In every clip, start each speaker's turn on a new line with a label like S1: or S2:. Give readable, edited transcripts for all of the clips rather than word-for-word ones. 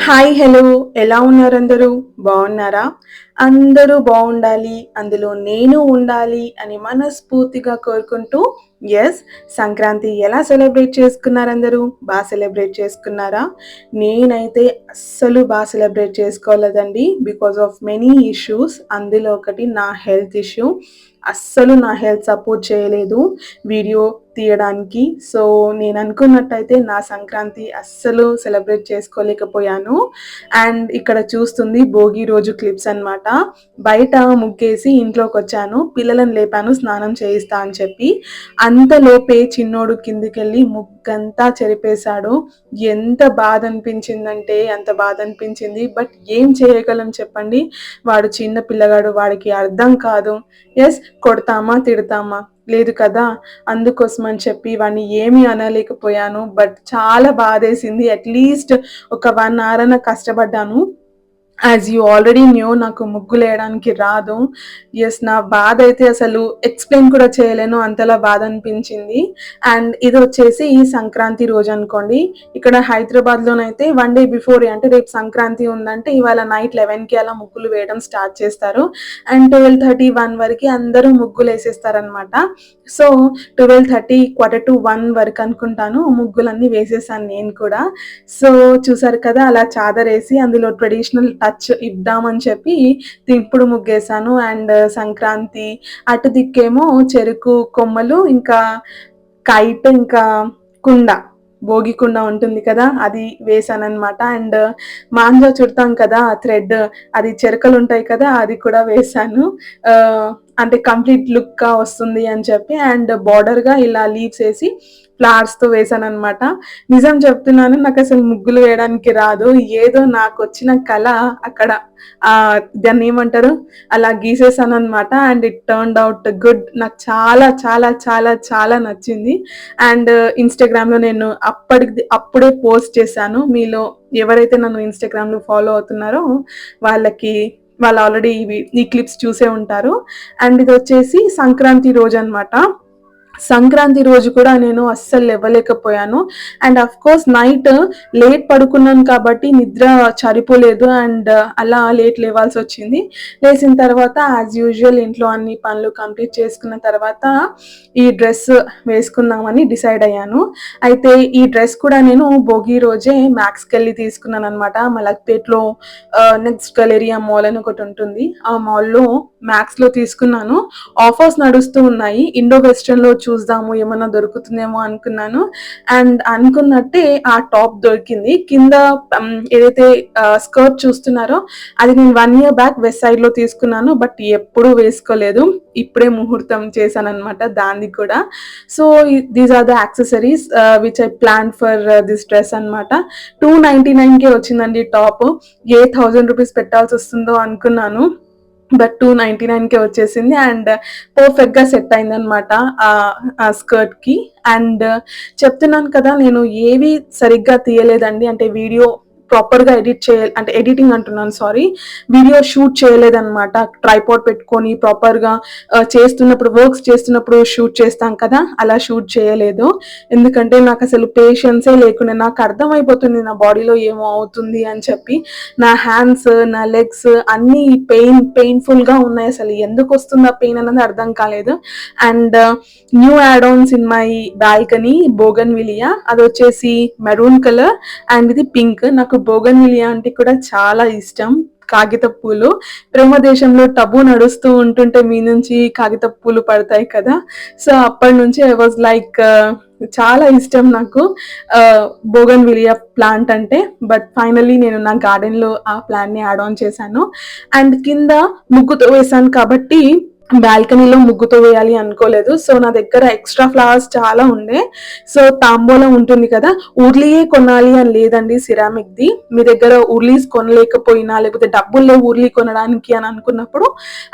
S1: Hi hello ఎలా ఉన్నారు అందరూ బాగున్నారా? అందరూ బాగుండాలి, అందులో నేను ఉండాలి అని మనస్ఫూర్తిగా కోరుకుంటూ యెస్, సంక్రాంతి ఎలా సెలబ్రేట్ చేసుకున్నారు అందరూ? సెలబ్రేట్ చేసుకున్నారా? నేనైతే అస్సలు సెలబ్రేట్ చేసుకోలేదండి. Because of many issues. అందులో ఒకటి నా హెల్త్ ఇష్యూ. అస్సలు నా హెల్త్ సపోర్ట్ చేయలేదు వీడియో తీయడానికి. సో నేను అనుకున్నట్టయితే నా సంక్రాంతి అస్సలు సెలబ్రేట్ చేసుకోలేకపోయాను. అండ్ ఇక్కడ చూస్తుంది భోగి రోజు క్లిప్స్ అన్నమాట. బయట ముగ్గేసి ఇంట్లోకి వచ్చాను, పిల్లలను లేపాను స్నానం చేయిస్తా అని చెప్పి. అంతలోపే చిన్నోడు కిందికెళ్ళి ముగ్గంతా చెరిపేశాడు. ఎంత బాధ అనిపించిందంటే అంత బాధ అనిపించింది. బట్ ఏం చేయగలం చెప్పండి? వాడు చిన్న పిల్లగాడు, వాడికి అర్థం కాదు. ఎస్, కొడతామా తిడతామా? లేదు కదా. అందుకోసం అని చెప్పి వాడిని ఏమీ అనలేకపోయాను. బట్ చాలా బాధేసింది. అట్లీస్ట్ ఒక 1 hour అన్న కష్టపడ్డాను. యాజ్ యూ ఆల్రెడీ న్యూ, నాకు ముగ్గులు వేయడానికి రాదు. ఎస్, నా బాధ అయితే అసలు ఎక్స్ప్లెయిన్ కూడా చేయలేను, అంతలా బాధ అనిపించింది. అండ్ ఇది వచ్చేసి ఈ సంక్రాంతి రోజు అనుకోండి. ఇక్కడ హైదరాబాద్లోనైతే 1 day బిఫోర్, అంటే రేపు సంక్రాంతి ఉందంటే ఇవాళ నైట్ 11కి అలా ముగ్గులు వేయడం స్టార్ట్ చేస్తారు. అండ్ 12:30 1 వరకు అందరూ ముగ్గులు వేసేస్తారనమాట. సో 12:30 1:45 వరకు అనుకుంటాను ముగ్గులన్నీ వేసేసాను నేను కూడా. సో చూసారు కదా, అలా చాదరేసి అందులో ట్రెడిషనల్ టచ్ ఇద్దామని చెప్పి తింపుడు ముగ్గేసాను. అండ్ సంక్రాంతి అటు దిక్కేమో చెరుకు కొమ్మలు, ఇంకా కైట్, ఇంకా కుండ, భోగి కుండ ఉంటుంది కదా, అది వేసానన్నమాట. అండ్ మాంజా చుడతాం కదా థ్రెడ్, అది చెరకలు ఉంటాయి కదా, అది కూడా వేసాను. అంటే కంప్లీట్ లుక్గా వస్తుంది అని చెప్పి. అండ్ బార్డర్గా ఇలా లీవ్స్ వేసి ఫ్లవర్స్తో వేసాను అనమాట. నిజం చెప్తున్నాను, నాకు అసలు ముగ్గులు వేయడానికి రాదు. ఏదో నాకు వచ్చిన కళ అక్కడ దాన్ని ఏమంటారు, అలా గీసేసాను అనమాట. And it turned out good. నాకు చాలా చాలా చాలా చాలా నచ్చింది. అండ్ ఇన్స్టాగ్రామ్లో నేను అప్పుడే పోస్ట్ చేశాను. మీలో ఎవరైతే నన్ను ఇన్స్టాగ్రామ్లో ఫాలో అవుతున్నారో వాళ్ళు ఆల్రెడీ ఈ క్లిప్స్ చూసే ఉంటారు. అండ్ ఇది వచ్చేసి సంక్రాంతి రోజు అనమాట. సంక్రాంతి రోజు కూడా నేను అస్సలు లేవలేకపోయాను. And of course night late పడుకున్నాను కాబట్టి నిద్ర సరిపోలేదు. అండ్ అలా లేట్ లేవాల్సి వచ్చింది. లేచిన తర్వాత యాజ్ యూజువల్ ఇంట్లో అన్ని పనులు కంప్లీట్ చేసుకున్న తర్వాత ఈ డ్రెస్ వేసుకుందామని డిసైడ్ అయ్యాను. అయితే ఈ డ్రెస్ కూడా నేను భోగి రోజే మ్యాక్స్కి వెళ్ళి తీసుకున్నాను అనమాట. మలక్పేట్లో నెక్స్ట్ గలేరియా మాల్ అని ఒకటి ఉంటుంది, ఆ మాల్లో మ్యాక్స్లో తీసుకున్నాను. ఆఫర్స్ నడుస్తూ ఉన్నాయి. ఇండో వెస్ట్రన్లో చూద్దాము ఏమన్నా దొరుకుతుందేమో అనుకున్నాను. అండ్ అనుకున్నట్టే ఆ టాప్ దొరికింది. కింద ఏదైతే స్కర్ట్ చూస్తున్నారో అది నేను 1 year బ్యాక్ వెస్ట్ సైడ్లో తీసుకున్నాను. బట్ ఎప్పుడూ వేసుకోలేదు, ఇప్పుడే ముహూర్తం చేశాను అనమాట దాన్ని కూడా. So these are the accessories which I plan for this dress అనమాట. 299కే వచ్చిందండి టాప్. 1000 రూపీస్ పెట్టాల్సి వస్తుందో అనుకున్నాను, బట్ 299కే వచ్చేసింది. అండ్ పర్ఫెక్ట్గా సెట్ అయిందనమాట ఆ స్కర్ట్కి. అండ్ చెప్తున్నాను కదా, నేను ఏవి సరిగ్గా తీయలేదండి. అంటే వీడియో ప్రాపర్గా అంటే ఎడిటింగ్ అంటున్నాను, సారీ, వీడియో షూట్ చేయలేదన్నమాట. ట్రైపాడ్ పెట్టుకొని ప్రాపర్గా చేస్తున్నప్పుడు, వర్క్స్ చేస్తున్నప్పుడు షూట్ చేస్తాం కదా, అలా షూట్ చేయలేదు. ఎందుకంటే నాకు అసలు పేషెన్సే లేకుండా, నాకు అర్థమైపోతుంది నా బాడీలో ఏమో అవుతుంది అని చెప్పి. నా హ్యాండ్స్, నా లెగ్స్ అన్నీ పెయిన్ఫుల్గా ఉన్నాయి. అసలు ఎందుకు వస్తుంది ఆ పెయిన్ అన్నది అర్థం కాలేదు. And new add ons in my balcony bougainvillea, అది వచ్చేసి మెరూన్ కలర్. అండ్ ఇది పింక్. నాకు బోగన్ విలియా అంటే కూడా చాలా ఇష్టం. కాగిత పూలు, ప్రేమ దేశంలో టబు నడుస్తూ ఉంటుంటే మీ నుంచి కాగిత పూలు పడతాయి కదా. సో అప్పటి నుంచి ఐ వాజ్ లైక్ చాలా ఇష్టం నాకు బోగన్ విలియా ప్లాంట్ అంటే. బట్ ఫైనల్లీ నేను నా గార్డెన్లో ఆ ప్లాంట్ని యాడ్ ఆన్ చేశాను. అండ్ కింద ముగ్గుతో వేసాను కాబట్టి బాల్కనీలో ముగ్గుతో వేయాలి అనుకోలేదు. సో నా దగ్గర ఎక్స్ట్రా ఫ్లవర్స్ చాలా ఉండే. సో తాంబూలం ఉంటుంది కదా, ఉర్లీయే కొనాలి అని లేదండి సిరామిక్ది. మీ దగ్గర ఉర్లీస్ కొనలేకపోయినా, లేకపోతే డబ్బులు లేవు ఉర్లీ కొనడానికి అని అనుకున్నప్పుడు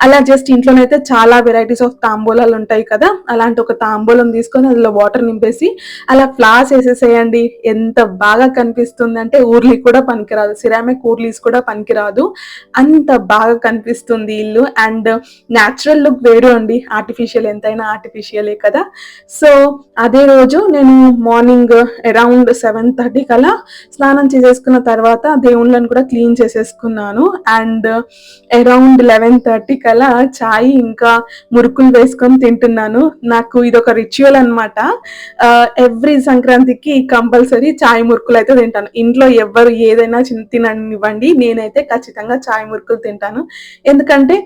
S1: అలా జస్ట్ ఇంట్లోనైతే చాలా వెరైటీస్ ఆఫ్ తాంబూలాలు ఉంటాయి కదా, అలాంటి ఒక తాంబూలం తీసుకొని అందులో వాటర్ నింపేసి అలా ఫ్లవర్స్ వేసేసేయండి. ఎంత బాగా కనిపిస్తుంది అంటే ఊర్లీ కూడా పనికిరాదు, సిరామిక్ ఊర్లీస్ కూడా పనికిరాదు, అంత బాగా కనిపిస్తుంది ఇల్లు. అండ్ న్యాచురల్ రియల్ లుక్ వేరు అండి. ఆర్టిఫిషియల్ ఎంతైనా ఆర్టిఫిషియలే కదా. సో అదే రోజు నేను మార్నింగ్ అరౌండ్ 7:30 కల్లా స్నానం చేసేసుకున్న తర్వాత దేవుళ్ళని కూడా క్లీన్ చేసేసుకున్నాను. అండ్ అరౌండ్ 11:30 కల్లా చాయ్ ఇంకా మురుకులు వేసుకొని తింటున్నాను. నాకు ఇదొక రిచువల్ అనమాట. ఎవ్రీ సంక్రాంతికి కంపల్సరీ చాయ్ మురుకులు అయితే తింటాను. ఇంట్లో ఎవరు ఏదైనా తిననివ్వండి, నేనైతే ఖచ్చితంగా చాయ్ మురుకులు తింటాను. ఎందుకంటే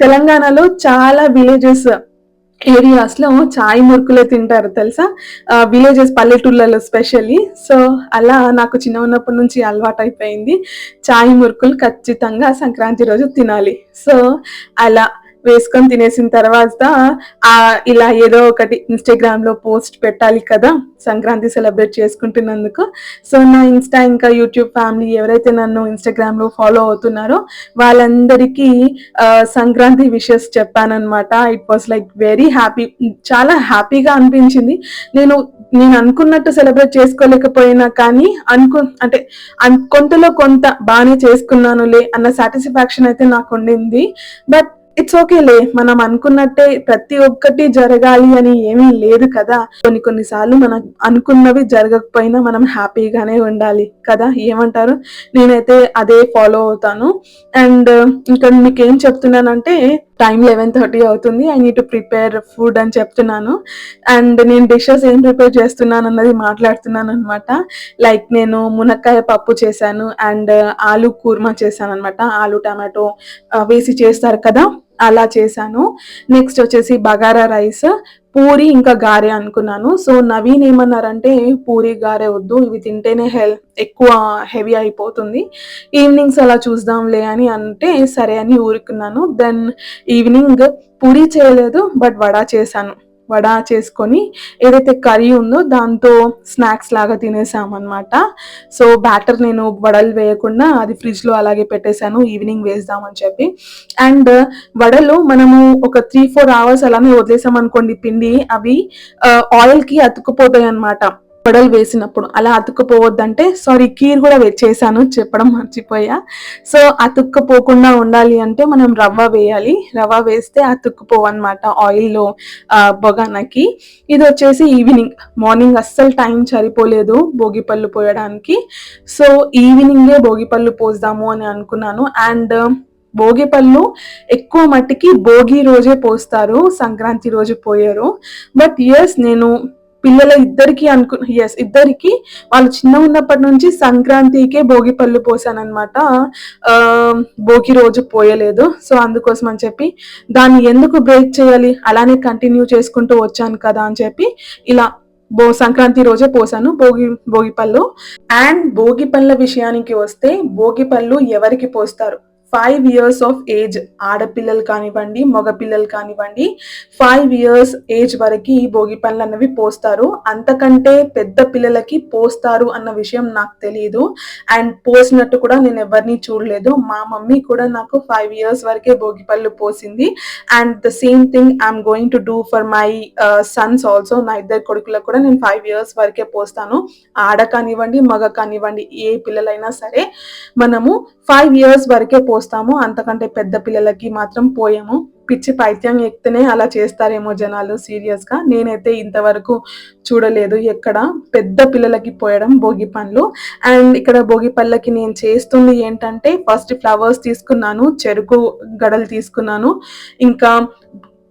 S1: తెలంగాణలో చాలా విలేజెస్ ఏరియాస్ లో చాయ్ మురుకులే తింటారు తెలుసా. విలేజెస్ పల్లెటూళ్ళలో స్పెషల్లీ. సో అలా నాకు చిన్న ఉన్నప్పటి నుంచి అలవాటు అయిపోయింది. చాయ్ మురుకులు ఖచ్చితంగా సంక్రాంతి రోజు తినాలి. సో అలా వేసుకొని తినేసిన తర్వాత ఇలా ఏదో ఒకటి ఇన్స్టాగ్రామ్ లో పోస్ట్ పెట్టాలి కదా సంక్రాంతి సెలబ్రేట్ చేసుకుంటున్నందుకు. సో నా ఇన్స్టా ఇంకా యూట్యూబ్ ఫ్యామిలీ ఎవరైతే నన్ను ఇన్స్టాగ్రామ్ లో ఫాలో అవుతున్నారో వాళ్ళందరికీ సంక్రాంతి విషెస్ చెప్పానన్నమాట. It was like very happy, చాలా హ్యాపీగా అనిపించింది. నేను అనుకున్నట్టు సెలబ్రేట్ చేసుకోలేకపోయినా కానీ అంటే కొంతలో కొంత బాగానే చేసుకున్నానులే అన్న సాటిస్ఫాక్షన్ అయితే నాకు ఉండింది. బట్ ఇట్స్ ఓకేలే, మనం అనుకున్నట్టే ప్రతి ఒక్కటి జరగాలి అని ఏమీ లేదు కదా. కొన్నిసార్లు మనం అనుకున్నవి జరగకపోయినా మనం హ్యాపీగానే ఉండాలి కదా, ఏమంటారు? నేనైతే అదే ఫాలో అవుతాను. అండ్ ఇంకా మీకు ఏం చెప్తున్నానంటే టైం 11:30 అవుతుంది. I need to prepare food అని చెప్తున్నాను. అండ్ నేను డిషెస్ ఏం ప్రిపేర్ చేస్తున్నాను అన్నది మాట్లాడుతున్నాను అనమాట. లైక్ నేను మునక్కాయ పప్పు చేశాను అండ్ ఆలు కూర్మా చేశాను అనమాట. ఆలు టమాటో వేసి చేస్తారు కదా, అలా చేశాను. నెక్స్ట్ వచ్చేసి బగారా రైస్, పూరి ఇంకా గారె అనుకున్నాను. సో నవీన్ ఏమన్నారంటే పూరి గారె వద్దు, ఇవి తింటేనే ఎక్కువ హెవీ అయిపోతుంది, ఈవినింగ్స్ అలా చూద్దాంలే అని అంటే సరే అని ఊరుకున్నాను. దెన్ ఈవినింగ్ పూరి చేయలేదు బట్ వడా చేశాను. వడా చేసుకొని ఏదైతే కర్రీ ఉందో దాంతో స్నాక్స్ లాగా తినేసామన్నమాట. సో బ్యాటర్ నేను వడలు వేయకుండా అది ఫ్రిడ్జ్ లో అలాగే పెట్టేశాను, ఈవినింగ్ వేద్దామని చెప్పి. అండ్ వడలు మనము ఒక 3-4 అవర్స్ అలానే వదిలేసాం అనుకోండి పిండి, అవి ఆయిల్ కి అతుక్కుపోతాయి అనమాట. వడలు వేసినప్పుడు అలా అతుక్కుపోవద్దంటే, సారీ కీర్ కూడా చేశాను చెప్పడం మర్చిపోయా. సో అతుక్కుపోకుండా ఉండాలి అంటే మనం రవ్వ వేయాలి. రవ్వ వేస్తే అతుక్కుపోవన్నమాట ఆయిల్లో బొగానకి. ఇది వచ్చేసి ఈవినింగ్. మార్నింగ్ అస్సలు టైం సరిపోలేదు భోగిపళ్ళు పోయడానికి. సో ఈవినింగే భోగిపళ్ళు పోద్దాము అని అనుకున్నాను. అండ్ భోగిపళ్ళు ఎక్కువ మట్టికి భోగి రోజే పోస్తారు, సంక్రాంతి రోజు పోయారు. బట్ ఎస్ నేను పిల్లల ఇద్దరికి వాళ్ళు చిన్న ఉన్నప్పటి నుంచి సంక్రాంతికే భోగి పళ్ళు పోసానమాట. భోగి రోజు పోయలేదు. సో అందుకోసం అని చెప్పి దాన్ని ఎందుకు బ్రేక్ చేయాలి, అలానే కంటిన్యూ చేసుకుంటూ వచ్చాను కదా అని చెప్పి ఇలా సంక్రాంతి రోజే పోసాను భోగి పళ్ళు. అండ్ భోగి పళ్ళ విషయానికి వస్తే భోగి పళ్ళు ఎవరికి పోస్తారు? 5 years ఆఫ్ ఏజ్ ఆడపిల్లలు కానివ్వండి మగపిల్లలు కానివ్వండి 5 years ఏజ్ వరకు భోగి పళ్ళు అన్నవి పోస్తారు. అంతకంటే పెద్ద పిల్లలకి పోస్తారు అన్న విషయం నాకు తెలియదు. అండ్ పోసినట్టు కూడా నేను ఎవరిని చూడలేదు. మా మమ్మీ కూడా నాకు 5 years వరకే భోగి పళ్ళు పోసింది. And the same thing I'm going to do for my Sons also. నా ఇద్దరు కొడుకులకు కూడా నేను 5 years వరకే పోస్తాను. ఆడ కానివ్వండి మగ కానివ్వండి ఏ పిల్లలైనా సరే మనము 5 years వరకే పోస్తాము, అంతకంటే పెద్ద పిల్లలకి మాత్రం పోయాము. పిచ్చి పైత్యం ఎక్కితేనే అలా చేస్తారేమో జనాలు, సీరియస్ గా నేనైతే ఇంతవరకు చూడలేదు ఎక్కడ పెద్ద పిల్లలకి పోయడం భోగి పండ్లు. అండ్ ఇక్కడ భోగి పళ్ళకి నేను చేస్తుంది ఏంటంటే ఫస్ట్ ఫ్లవర్స్ తీసుకున్నాను, చెరుకు గడలు తీసుకున్నాను, ఇంకా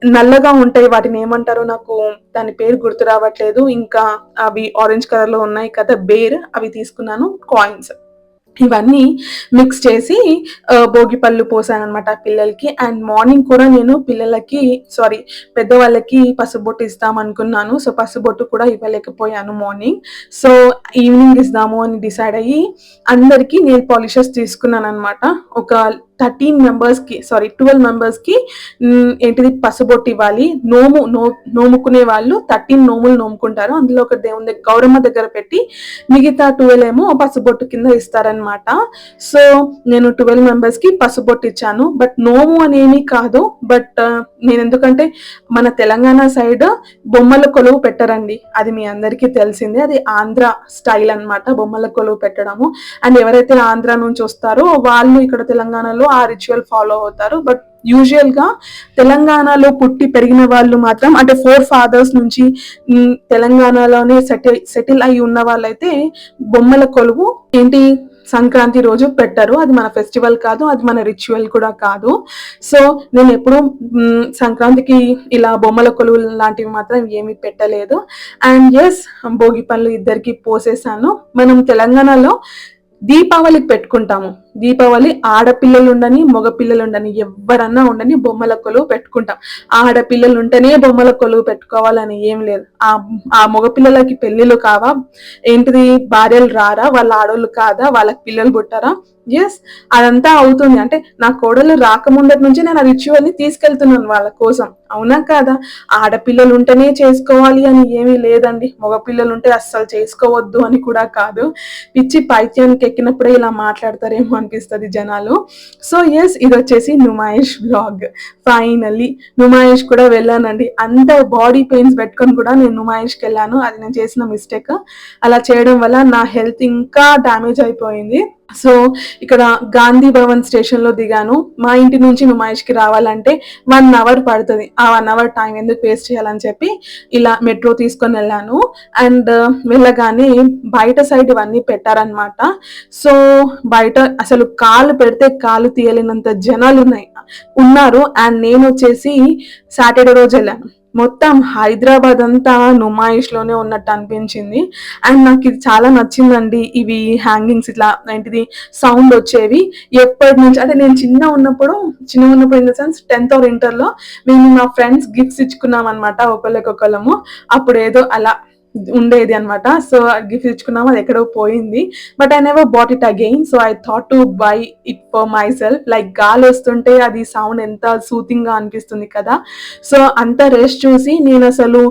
S1: నల్లగా ఉంటాయి వాటిని ఏమంటారో నాకు దాని పేరు గుర్తు రావట్లేదు, ఇంకా అవి ఆరెంజ్ కలర్ లో ఉన్నాయి కదా బేర్, అవి తీసుకున్నాను, కాయిన్స్, ఇవన్నీ మిక్స్ చేసి భోగి పళ్ళు పోసాను అనమాట పిల్లలకి. అండ్ మార్నింగ్ కూడా నేను పెద్దవాళ్ళకి పసుబొట్టు ఇస్తాం అనుకున్నాను. సో పసుబొట్టు కూడా ఇవ్వలేకపోయాను మార్నింగ్. సో ఈవినింగ్ ఇస్తాము అని డిసైడ్ అయ్యి అందరికి నెయిల్ పాలిషెస్ తీసుకున్నాను అనమాట. ఒక 12 members కి ఏంటిది పసుబొట్టు ఇవ్వాలి. నోముకునే వాళ్ళు 13 నోములు నోముకుంటారు. అందులో ఒక దేవుని గౌరమ్మ దగ్గర పెట్టి మిగతా 12 ఏమో పసుబొట్టు కింద ఇస్తారనమాట. సో నేను 12 members కి పసుబొట్టు ఇచ్చాను. బట్ నోము అనేమి కాదు. బట్ నేను ఎందుకంటే మన తెలంగాణ సైడ్ బొమ్మల కొలువు పెట్టరండి, అది మీ అందరికీ తెలిసిందే. అది ఆంధ్ర స్టైల్ అనమాట బొమ్మల కొలువు పెట్టడము. అండ్ ఎవరైతే ఆంధ్ర నుంచి వస్తారో వాళ్ళు ఇక్కడ తెలంగాణలో ఆ రిచువల్ ఫాలో అవుతారు. బట్ యూజువల్గా తెలంగాణలో పుట్టి పెరిగిన వాళ్ళు మాత్రం అంటే 4 fathers నుంచి తెలంగాణలోనే సెటిల్ అయి ఉన్న వాళ్ళైతే బొమ్మల కొలువు ఏంటి సంక్రాంతి రోజు పెట్టరు. అది మన ఫెస్టివల్ కాదు, అది మన రిచువల్ కూడా కాదు. సో నేను ఎప్పుడు సంక్రాంతికి ఇలా బొమ్మల కొలువులు లాంటివి మాత్రం ఏమీ పెట్టలేదు. అండ్ ఎస్, భోగి పళ్ళు ఇద్దరికి పోసేసాను. మనం తెలంగాణలో దీపావళికి పెట్టుకుంటాము. దీపావళి ఆడపిల్లలు ఉండని మగ పిల్లలు ఉండని ఎవరన్నా ఉండని బొమ్మల కొలువు పెట్టుకుంటాం. ఆడపిల్లలు ఉంటేనే బొమ్మల కొలువు పెట్టుకోవాలని ఏం లేదు. ఆ మగ పిల్లలకి పెళ్ళిళ్ళు కావా ఏంటిది, భార్యలు రారా, వాళ్ళ ఆడోళ్ళు కాదా, వాళ్ళకి పిల్లలు పుట్టారా? ఎస్, అదంతా అవుతుంది. అంటే నా కోడలు రాకముందటి నుంచి నేను ఆ రిచువల్ని తీసుకెళ్తున్నాను వాళ్ళ కోసం, అవునా కాదా? ఆడపిల్లలు ఉంటేనే చేసుకోవాలి అని ఏమీ లేదండి, మగపిల్లలు ఉంటే అస్సలు చేసుకోవద్దు అని కూడా కాదు. పిచ్చి పైత్యానికి ఎక్కినప్పుడే ఇలా మాట్లాడతారేమో అనిపిస్తుంది జనాలు. సో ఎస్, ఇది వచ్చేసి నుమాయిష్ బ్లాగ్. ఫైనల్లీ నుమాయిష్ కూడా వెళ్ళానండి. అంత బాడీ పెయిన్స్ పెట్టుకొని కూడా నేను నుమాయిష్కి వెళ్ళాను. అది నేను చేసిన మిస్టేక్. అలా చేయడం వల్ల నా హెల్త్ ఇంకా డ్యామేజ్ అయిపోయింది. సో ఇక్కడ గాంధీ భవన్ స్టేషన్ లో దిగాను. మా ఇంటి నుంచి నుమాయిష్కి రావాలంటే 1 hour పడుతుంది. ఆ 1 hour టైం ఎందుకు వేస్ట్ చేయాలని చెప్పి ఇలా మెట్రో తీసుకొని వెళ్ళాను. అండ్ వెళ్ళగానే బయట సైడ్ ఇవన్నీ పెట్టారనమాట. సో బయట అసలు కాలు పెడితే కాలు తీయలేనంత జనాలు ఉన్నారు. అండ్ నేను వచ్చేసి సాటర్డే రోజు వెళ్ళాను. మొత్తం హైదరాబాద్ అంతా నుమాయిష్ లోనే ఉన్నట్టు అనిపించింది. అండ్ నాకు ఇది చాలా నచ్చిందండి. ఇవి హ్యాంగింగ్స్ ఇట్లా ఏంటిది సౌండ్ వచ్చేవి ఎప్పటి నుంచి అంటే నేను చిన్న ఉన్నప్పుడు in the sense 10th or inter లో మేము మా ఫ్రెండ్స్ గిఫ్ట్స్ ఇచ్చుకున్నాం అనమాట ఒకళ్ళకొకళ్ళము. అప్పుడు ఏదో అలా ఉండేది అనమాట. సో గిఫ్ట్ ఇచ్చుకున్నాము, అది ఎక్కడో పోయింది. But I never bought it again. So I thought to buy it for my self. Like గాలి వస్తుంటే అది సౌండ్ ఎంత సూతింగ్ గా అనిపిస్తుంది కదా. సో అంత రెస్ట్ చూసి నేను అసలు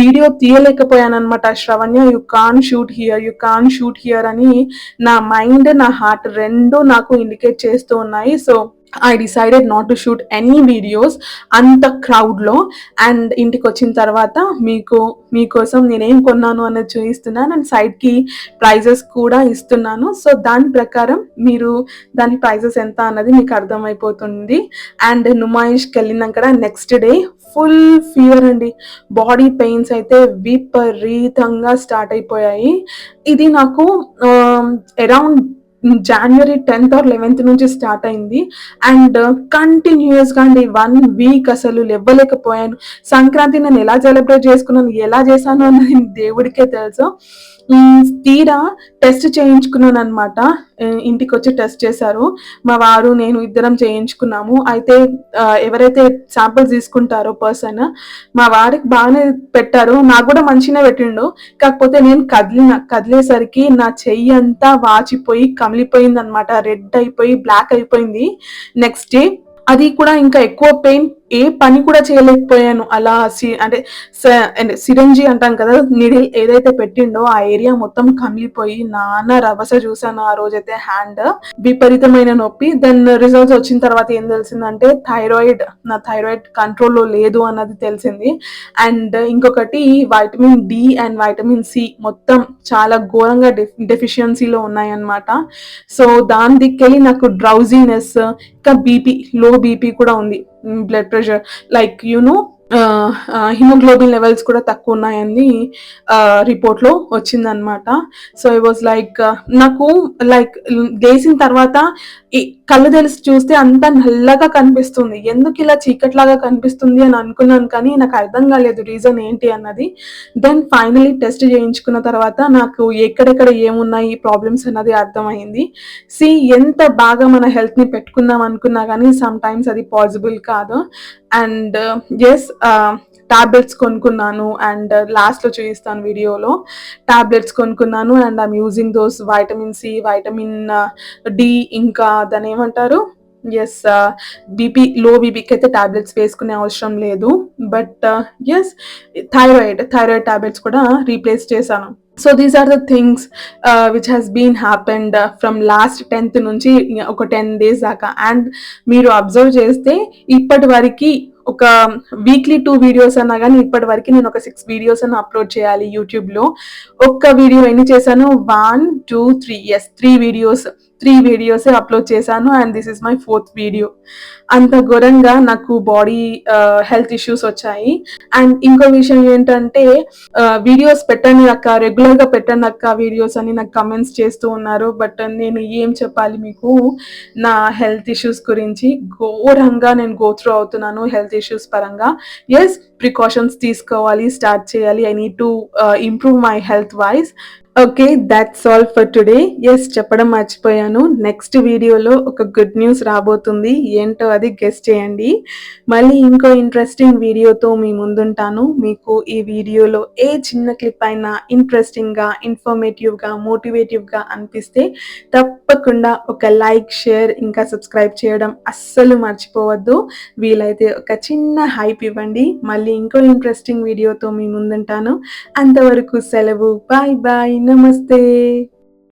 S1: వీడియో తీయలేకపోయాను అనమాట. శ్రవణ్య, యు కాన్ షూట్ హియర్ అని నా మైండ్ నా హార్ట్ రెండు నాకు ఇండికేట్ చేస్తూ ఉన్నాయి. So I decided not to shoot any videos అంత క్రౌడ్లో. అండ్ ఇంటికి వచ్చిన తర్వాత మీకోసం నేనేం కొన్నాను అనేది చూపిస్తున్నాను. అండ్ సైడ్కి ప్రైజెస్ కూడా ఇస్తున్నాను. సో దాని ప్రకారం మీరు దాని ప్రైజెస్ ఎంత అన్నది మీకు అర్థమైపోతుంది. అండ్ నుమాయిష్కి వెళ్ళినాక నెక్స్ట్ డే ఫుల్ ఫీవర్ అండి. బాడీ పెయిన్స్ అయితే విపరీతంగా స్టార్ట్ అయిపోయాయి. ఇది నాకు around January 10th or 11th నుంచి స్టార్ట్ అయింది. అండ్ కంటిన్యూస్గా అండి 1 week అసలు లేవలేకపోయాను. సంక్రాంతి నేను ఎలా సెలబ్రేట్ చేసుకున్నాను, ఎలా చేశాను అన్నది దేవుడికే తెలుసు. తీరా టెస్ట్ చేయించుకున్నాను అనమాట. ఇంటికి వచ్చి టెస్ట్ చేశారు మా వారు, నేను ఇద్దరం చేయించుకున్నాము. అయితే ఎవరైతే శాంపిల్స్ తీసుకుంటారో పర్సన్, మా వారికి బాగానే పెట్టారు, నాకు కూడా మంచిగా పెట్టిండు. కాకపోతే నేను కదిలేసరికి నా చెయ్యి అంతా వాచిపోయి కమిలిపోయింది అనమాట. రెడ్ అయిపోయి బ్లాక్ అయిపోయింది. నెక్స్ట్ డే అది కూడా ఇంకా ఎక్కువ పెయిన్, ఏ పని కూడా చేయలేకపోయాను. అలా అంటే సిరంజి అంటాం కదా, నీడిల్ ఏదైతే పెట్టిండో ఆ ఏరియా మొత్తం కమిలిపోయి నాన్న రభస చూసాను ఆ రోజైతే. హ్యాండ్ విపరీతమైన నొప్పి. దెన్ రిజల్ట్స్ వచ్చిన తర్వాత ఏం తెలిసిందంటే నా థైరాయిడ్ కంట్రోల్లో లేదు అన్నది తెలిసింది. అండ్ ఇంకొకటి vitamin D and vitamin C మొత్తం చాలా ఘోరంగా డెఫిషియన్సీలో ఉన్నాయన్నమాట. సో దాని దిక్కెళ్ళి నాకు డ్రౌజీనెస్, ఇంకా లో బీపీ కూడా ఉంది, blood pressure, like haemoglobin levels కూడా తక్కువ ఉన్నాయని రిపోర్ట్లో వచ్చిందనమాట. సో ఐ వాజ్ లైక్, నాకు లైక్ లేచిన తర్వాత కళ్ళు తెలిసి చూస్తే అంత నల్లగా కనిపిస్తుంది. ఎందుకు ఇలా చీకట్లాగా కనిపిస్తుంది అని అనుకున్నాను, కానీ నాకు అర్థం కాలేదు రీజన్ ఏంటి అన్నది. దెన్ ఫైనలీ టెస్ట్ చేయించుకున్న తర్వాత నాకు ఎక్కడెక్కడ ఏమున్నాయి ప్రాబ్లమ్స్ అన్నది అర్థమైంది. ఎంత బాగా మన హెల్త్ని పెట్టుకుందాం అనుకున్నా కానీ సమ్ టైమ్స్ అది పాసిబుల్ కాదు. అండ్ ఎస్, టాబ్లెట్స్ కొనుక్కున్నాను. అండ్ లాస్ట్లో చూపిస్తాను వీడియోలో. టాబ్లెట్స్ కొనుక్కున్నాను and I'm using those vitamin C, vitamin D, ఇంకా దాని ఏమంటారు, ఎస్ లో బీపీకి అయితే టాబ్లెట్స్ వేసుకునే అవసరం లేదు. బట్ ఎస్, థైరాయిడ్ టాబ్లెట్స్ కూడా రీప్లేస్ చేశాను. So these are the things which has been happened from last 10th నుంచి ఒక 10 days దాకా. అండ్ మీరు అబ్జర్వ్ చేస్తే ఇప్పటి వరకు ఒక వీక్లీ 2 videos అన్నా కానీ ఇప్పటి వరకు నేను ఒక 6 videos అన్న అప్లోడ్ చేయాలి యూట్యూబ్లో. ఒక్క వీడియో ఎన్ని చేశాను, 1 2 3 3 videos. 3 వీడియోసే అప్లోడ్ చేశాను and this is my 4th video. అంత ఘోరంగా నాకు బాడీ హెల్త్ ఇష్యూస్ వచ్చాయి. అండ్ ఇంకో విషయం ఏంటంటే వీడియోస్ పెట్టండి అక్క, రెగ్యులర్‌గా పెట్టండి అక్క వీడియోస్ అని నాకు కమెంట్స్ చేస్తూ ఉన్నారు. బట్ నేను ఏం చెప్పాలి మీకు, నా హెల్త్ ఇష్యూస్ గురించి ఘోరంగా నేను గో త్రూ అవుతున్నాను హెల్త్ ఇష్యూస్ పరంగా. యెస్, ప్రికాషన్స్ తీసుకోవాలి, స్టార్ట్ చేయాలి. I need to improve my health wise. Okay, that's all for today. Yes, చెప్పడం మర్చిపోయాను. నెక్స్ట్ వీడియోలో ఒక గుడ్ న్యూస్ రాబోతుంది. ఏంటో అది గెస్ చేయండి. మళ్ళీ ఇంకో ఇంట్రెస్టింగ్ వీడియోతో మీ ముందుంటాను. మీకు ఈ వీడియోలో ఏ చిన్న క్లిప్ అయినా ఇంట్రెస్టింగ్‌గా, ఇన్ఫర్మేటివ్‌గా, మోటివేటివ్‌గా అనిపిస్తే తప్పకుండా ఒక లైక్, షేర్ ఇంకా సబ్స్క్రైబ్ చేయడం అస్సలు మర్చిపోవద్దు. వీలైతే ఒక చిన్న హైప్ ఇవ్వండి. మళ్ళీ ఇంకో ఇంట్రెస్టింగ్ వీడియోతో మీ ముందుంటాను. అంతవరకు సెలవు. Bye bye. నమస్తే.